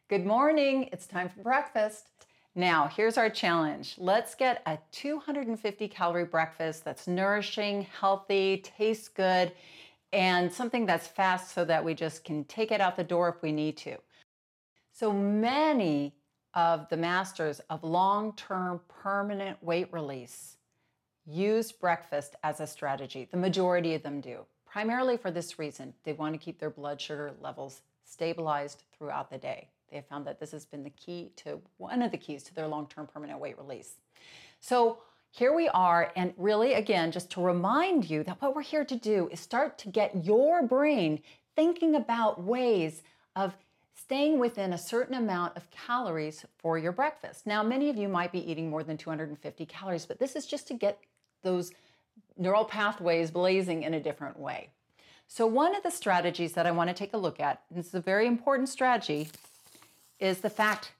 Good morning, it's time for breakfast. Now, here's our challenge. Let's get a 250 calorie breakfast that's nourishing, healthy, tastes good, and something that's fast so that we just can take it out the door if we need to. So many of the masters of long-term permanent weight release use breakfast as a strategy. The majority of them do, primarily for this reason. They want to keep their blood sugar levels stabilized throughout the day. They have found that this has been one of the keys to their long-term permanent weight release. So here we are, and really, again, just to remind you that what we're here to do is start to get your brain thinking about ways of staying within a certain amount of calories for your breakfast. Now, many of you might be eating more than 250 calories, but this is just to get those neural pathways blazing in a different way. So one of the strategies that I want to take a look at, and this is a very important strategy, is the fact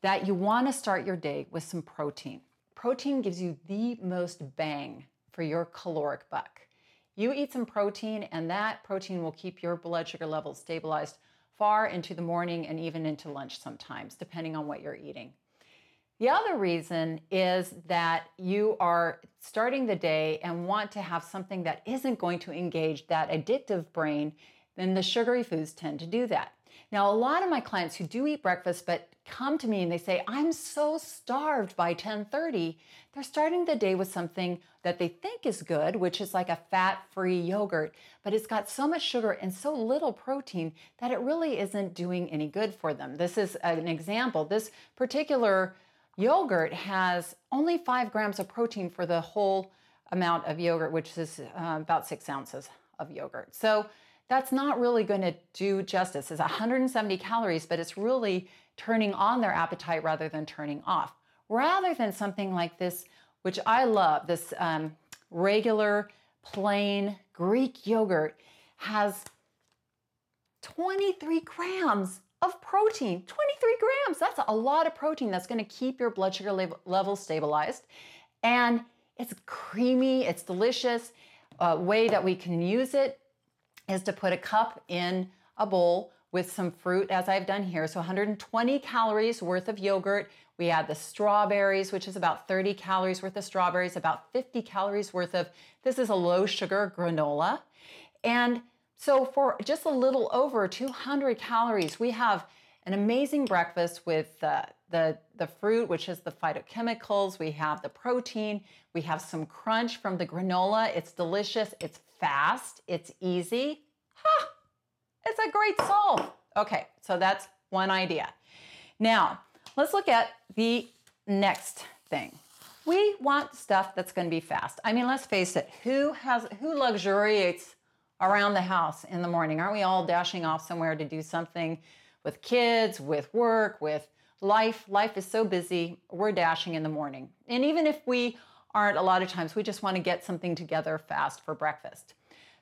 that you want to start your day with some protein. Protein gives you the most bang for your caloric buck. You eat some protein, and that protein will keep your blood sugar levels stabilized far into the morning and even into lunch sometimes, depending on what you're eating. The other reason is that you are starting the day and want to have something that isn't going to engage that addictive brain, then the sugary foods tend to do that. Now, a lot of my clients who do eat breakfast but come to me and they say, I'm so starved by 10:30, they're starting the day with something that they think is good, which is like a fat-free yogurt, but it's got so much sugar and so little protein that it really isn't doing any good for them. This is an example. This particular yogurt has only 5 grams of protein for the whole amount of yogurt, which is about 6 ounces of yogurt. So that's not really going to do justice. It's 170 calories, but it's really turning on their appetite rather than turning off. Rather than something like this, which I love, this regular plain Greek yogurt has 23 grams of protein. 23 grams, that's a lot of protein that's going to keep your blood sugar levels stabilized. And it's creamy, it's delicious. A way that we can use it is to put a cup in a bowl with some fruit, as I've done here. So 120 calories worth of yogurt. We add the strawberries, which is about 30 calories worth of strawberries, about 50 calories worth of, this is a low sugar granola. And so for just a little over 200 calories, we have an amazing breakfast with the fruit, which is the phytochemicals. We have the protein. We have some crunch from the granola. It's delicious. It's fast. It's easy. It's a great solve. Okay, so that's one idea. Now, let's look at the next thing. We want stuff that's going to be fast. I mean, let's face it. Who luxuriates around the house in the morning? Aren't we all dashing off somewhere to do something with kids, with work, with life? Life is so busy. We're dashing in the morning. And even if we aren't, a lot of times we just want to get something together fast for breakfast.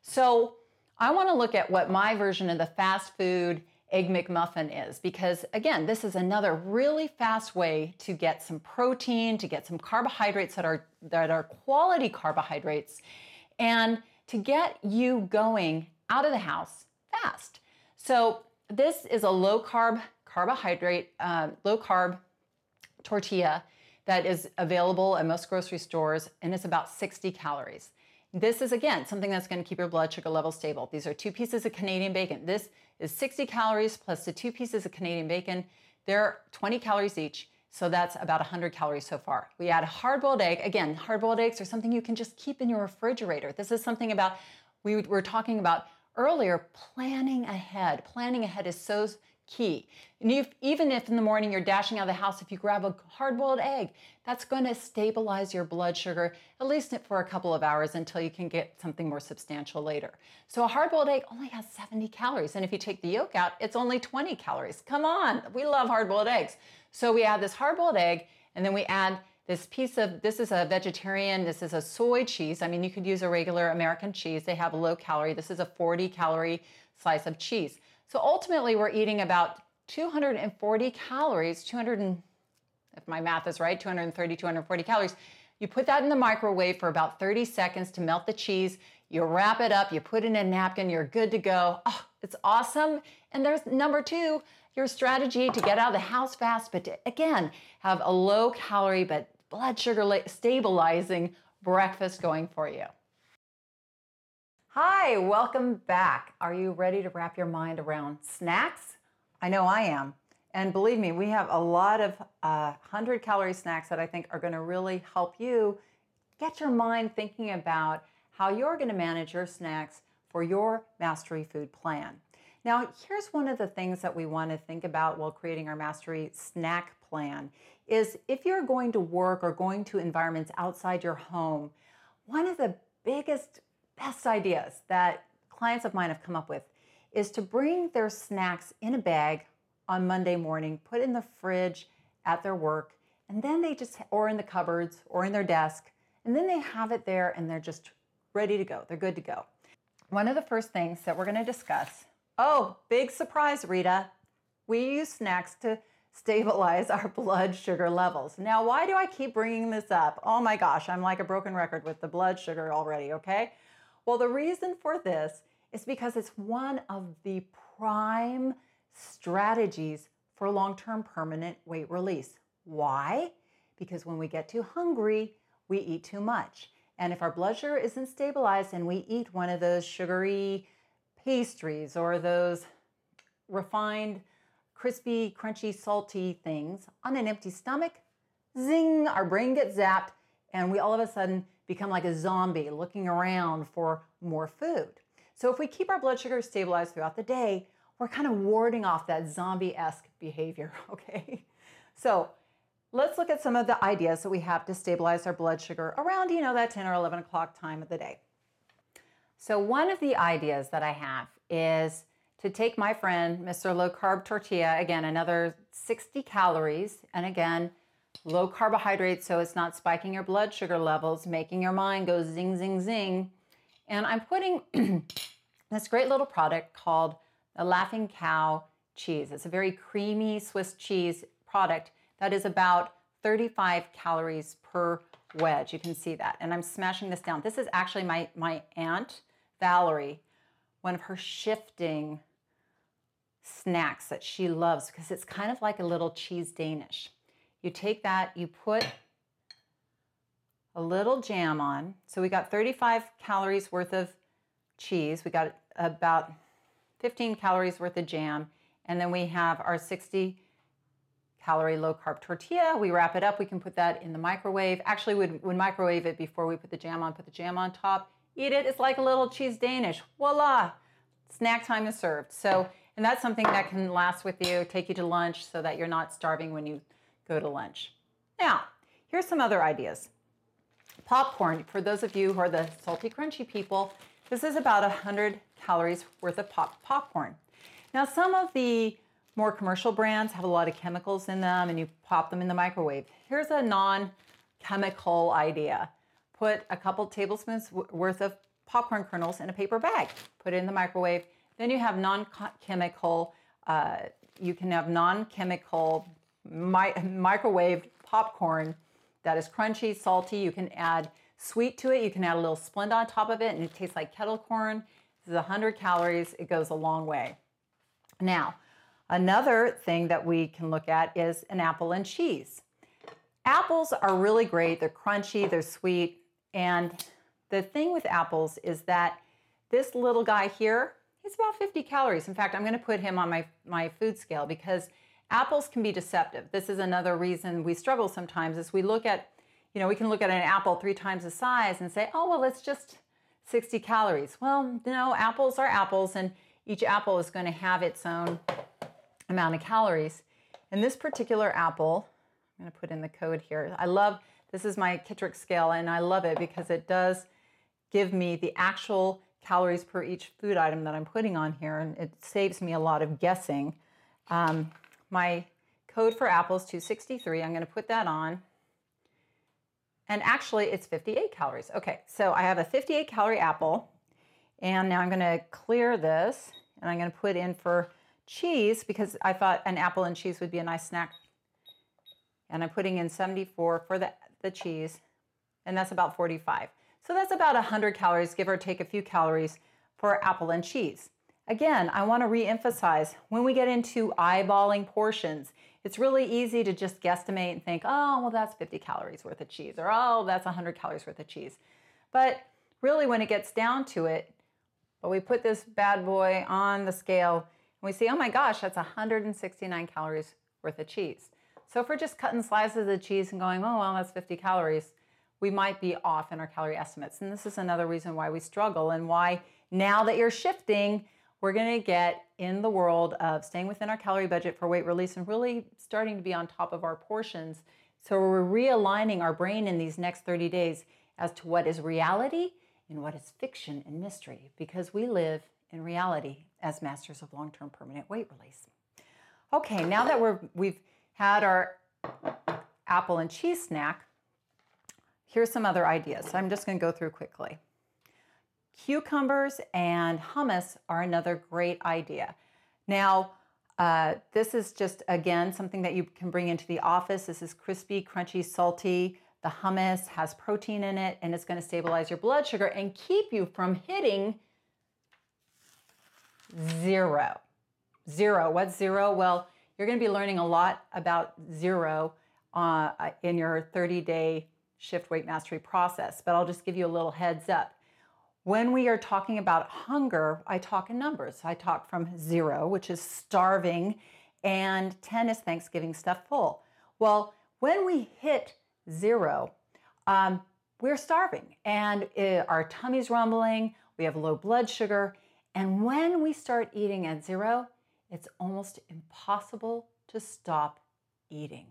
So I want to look at what my version of the fast food Egg McMuffin is, because again, this is another really fast way to get some protein, to get some carbohydrates that are quality carbohydrates, and to get you going out of the house fast. So this is a low carb tortilla that is available at most grocery stores, and it's about 60 calories. This is, again, something that's going to keep your blood sugar levels stable. These are 2 pieces of Canadian bacon. This is 60 calories plus the 2 pieces of Canadian bacon. They're 20 calories each, so that's about 100 calories so far. We add a hard-boiled egg. Again, hard-boiled eggs are something you can just keep in your refrigerator. This is something about, we were talking about earlier, planning ahead. Planning ahead is so key. And even if in the morning you're dashing out of the house, if you grab a hard-boiled egg, that's going to stabilize your blood sugar, at least for a couple of hours until you can get something more substantial later. So a hard-boiled egg only has 70 calories. And if you take the yolk out, it's only 20 calories. Come on, we love hard-boiled eggs. So we add this hard-boiled egg, and then we add this is a vegetarian, this is a soy cheese. I mean, you could use a regular American cheese. They have a low calorie. This is a 40 calorie slice of cheese. So ultimately, we're eating about 240 calories, if my math is right, 230, 240 calories. You put that in the microwave for about 30 seconds to melt the cheese. You wrap it up, you put it in a napkin, you're good to go. Oh, it's awesome. And there's number 2, your strategy to get out of the house fast, but to, again, have a low calorie but blood sugar stabilizing breakfast going for you. Hi, welcome back. Are you ready to wrap your mind around snacks? I know I am. And believe me, we have a lot of 100-calorie snacks that I think are going to really help you get your mind thinking about how you're going to manage your snacks for your Mastery Food Plan. Now, here's one of the things that we want to think about while creating our Mastery Snack Plan is if you're going to work or going to environments outside your home, one of the best ideas that clients of mine have come up with is to bring their snacks in a bag on Monday morning, put in the fridge at their work, and then or in the cupboards or in their desk, and then they have it there and they're just ready to go. They're good to go. One of the first things that we're going to discuss, oh, big surprise, Rita, we use snacks to stabilize our blood sugar levels. Now, why do I keep bringing this up? Oh my gosh, I'm like a broken record with the blood sugar already, okay? Well, the reason for this is because it's one of the prime strategies for long-term permanent weight release. Why? Because when we get too hungry, we eat too much. And if our blood sugar isn't stabilized and we eat one of those sugary pastries or those refined, crispy, crunchy, salty things on an empty stomach, zing, our brain gets zapped and we all of a sudden become like a zombie looking around for more food. So if we keep our blood sugar stabilized throughout the day, we're kind of warding off that zombie-esque behavior, okay? So let's look at some of the ideas that we have to stabilize our blood sugar around, that 10 or 11 o'clock time of the day. So one of the ideas that I have is to take my friend, Mr. Low Carb Tortilla, again, another 60 calories, and again, low carbohydrates, so it's not spiking your blood sugar levels, making your mind go zing, zing, zing. And I'm putting this great little product called the Laughing Cow cheese. It's a very creamy Swiss cheese product that is about 35 calories per wedge. You can see that. And I'm smashing this down. This is actually my Aunt Valerie, one of her shifting snacks that she loves because it's kind of like a little cheese Danish. You take that, you put a little jam on. So we got 35 calories worth of cheese. We got about 15 calories worth of jam. And then we have our 60 calorie low carb tortilla. We wrap it up. We can put that in the microwave. Actually, we'd microwave it before we put the jam on top. Eat it. It's like a little cheese Danish. Voila. Snack time is served. So, and that's something that can last with you, take you to lunch so that you're not starving when you go to lunch. Now, here's some other ideas. Popcorn, for those of you who are the salty, crunchy people, this is about 100 calories worth of popcorn. Now, some of the more commercial brands have a lot of chemicals in them and you pop them in the microwave. Here's a non-chemical idea. Put a couple tablespoons worth of popcorn kernels in a paper bag. Put it in the microwave. Then you have non-chemical, you can have non-chemical microwaved popcorn that is crunchy, salty. You can add sweet to it. You can add a little Splenda on top of it and it tastes like kettle corn. This is 100 calories. It goes a long way. Now, another thing that we can look at is an apple and cheese. Apples are really great. They're crunchy, they're sweet. And the thing with apples is that this little guy here, he's about 50 calories. In fact, I'm going to put him on my food scale because apples can be deceptive. This is another reason we struggle sometimes is we look at, we can look at an apple 3 times the size and say, oh, well, it's just 60 calories. Well, no, apples are apples and each apple is going to have its own amount of calories. And this particular apple, I'm going to put in the code here. This is my Kitrick scale and I love it because it does give me the actual calories per each food item that I'm putting on here and it saves me a lot of guessing. My code for apple is 263. I'm going to put that on. And actually, it's 58 calories. Okay, so I have a 58 calorie apple. And now I'm going to clear this. And I'm going to put in for cheese because I thought an apple and cheese would be a nice snack. And I'm putting in 74 for the cheese. And that's about 45. So that's about 100 calories, give or take a few calories for apple and cheese. Again, I want to re-emphasize, when we get into eyeballing portions, it's really easy to just guesstimate and think, oh, well, that's 50 calories worth of cheese, or oh, that's 100 calories worth of cheese. But really, when it gets down to it, but we put this bad boy on the scale and we see, oh my gosh, that's 169 calories worth of cheese. So if we're just cutting slices of cheese and going, oh, well, that's 50 calories, we might be off in our calorie estimates. And this is another reason why we struggle, and why now that you're shifting, we're going to get in the world of staying within our calorie budget for weight release and really starting to be on top of our portions. So we're realigning our brain in these next 30 days as to what is reality and what is fiction and mystery, because we live in reality as masters of long-term permanent weight release. Okay, now that we've had our apple and cheese snack, here's some other ideas. I'm just going to go through quickly. Cucumbers and hummus are another great idea. Now, this is just, again, something that you can bring into the office. This is crispy, crunchy, salty. The hummus has protein in it, and it's going to stabilize your blood sugar and keep you from hitting zero. Zero. What's zero? Well, you're going to be learning a lot about zero in your 30-day shift weight mastery process, but I'll just give you a little heads up. When we are talking about hunger, I talk in numbers. I talk from 0, which is starving, and 10 is Thanksgiving stuffed full. Well, when we hit 0, we're starving, and our tummy's rumbling, we have low blood sugar, and when we start eating at 0, it's almost impossible to stop eating.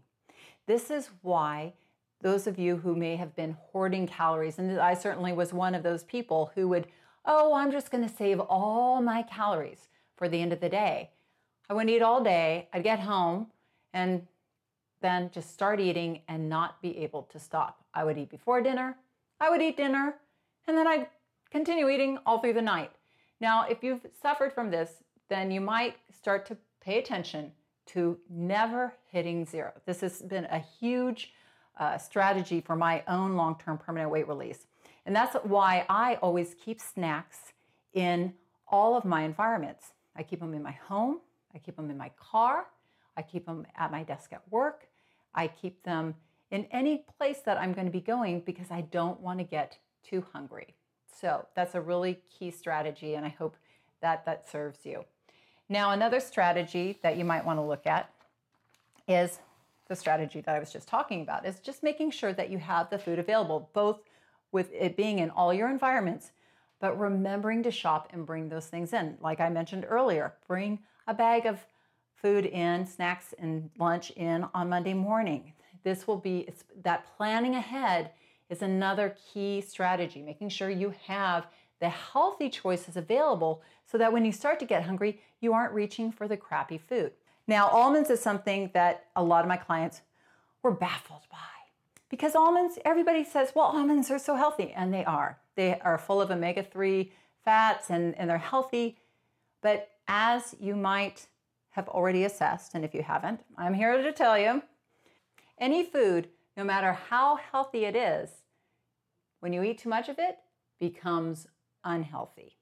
This is why those of you who may have been hoarding calories, and I certainly was one of those people who would, oh, I'm just going to save all my calories for the end of the day. I wouldn't eat all day. I'd get home and then just start eating and not be able to stop. I would eat before dinner, I would eat dinner, and then I'd continue eating all through the night. Now, if you've suffered from this, then you might start to pay attention to never hitting 0. This has been a huge strategy for my own long-term permanent weight release. And that's why I always keep snacks in all of my environments. I keep them in my home, I keep them in my car, I keep them at my desk at work, I keep them in any place that I'm going to be going because I don't want to get too hungry. So that's a really key strategy, and I hope that that serves you. Now, another strategy that you might want to look at is the strategy that I was just talking about, is just making sure that you have the food available, both with it being in all your environments, but remembering to shop and bring those things in. Like I mentioned earlier, bring a bag of food in, snacks and lunch in on Monday morning. This will be, that planning ahead is another key strategy, making sure you have the healthy choices available so that when you start to get hungry, you aren't reaching for the crappy food. Now, almonds is something that a lot of my clients were baffled by, because almonds, everybody says, well, almonds are so healthy, and they are. They are full of omega-3 fats and they're healthy. But as you might have already assessed, and if you haven't, I'm here to tell you, any food, no matter how healthy it is, when you eat too much of it, becomes unhealthy.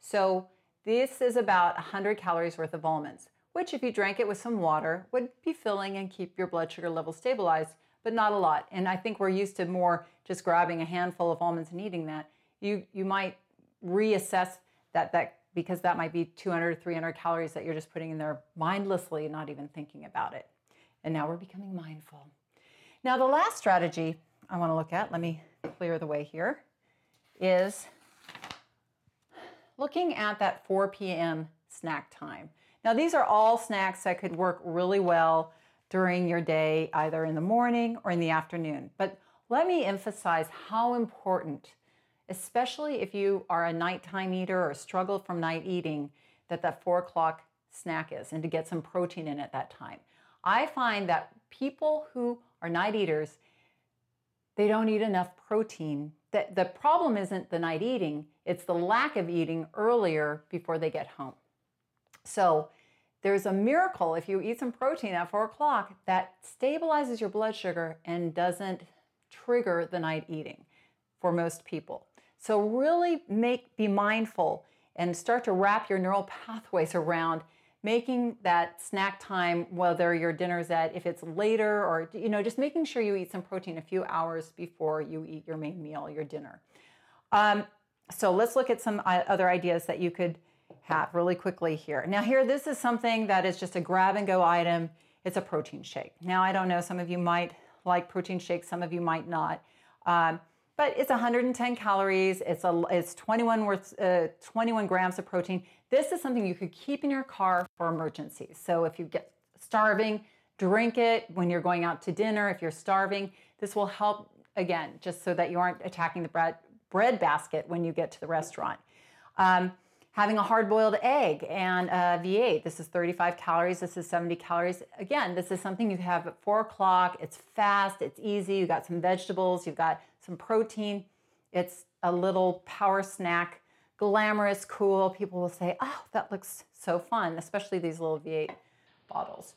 So this is about 100 calories worth of almonds, which if you drank it with some water would be filling and keep your blood sugar level stabilized, but not a lot. And I think we're used to more just grabbing a handful of almonds and eating that. You might reassess that because that might be 200 or 300 calories that you're just putting in there mindlessly, not even thinking about it. And now we're becoming mindful. Now, the last strategy I want to look at, let me clear the way here, is looking at that 4 p.m. snack time. Now, these are all snacks that could work really well during your day, either in the morning or in the afternoon. But let me emphasize how important, especially if you are a nighttime eater or struggle from night eating, that 4 o'clock snack is, and to get some protein in at that time. I find that people who are night eaters, they don't eat enough protein. The problem isn't the night eating, it's the lack of eating earlier before they get home. So there's a miracle if you eat some protein at 4 o'clock that stabilizes your blood sugar and doesn't trigger the night eating for most people. So really be mindful and start to wrap your neural pathways around making that snack time, whether your dinner's if it's later or, just making sure you eat some protein a few hours before you eat your main meal, your dinner. So let's look at some other ideas that you could have really quickly here. Now this is something that is just a grab and go item. It's a protein shake. Now I don't know, some of you might like protein shakes, some of you might not. But it's 110 calories. It's 21 grams of protein. This is something you could keep in your car for emergencies. So if you get starving, drink it when you're going out to dinner. If you're starving, this will help, again, just so that you aren't attacking the bread basket when you get to the restaurant. Having a hard-boiled egg and a V8. This is 35 calories. This is 70 calories. Again, this is something you have at 4 o'clock. It's fast. It's easy. You've got some vegetables. You've got some protein. It's a little power snack. Glamorous, cool. People will say, oh, that looks so fun, especially these little V8 bottles.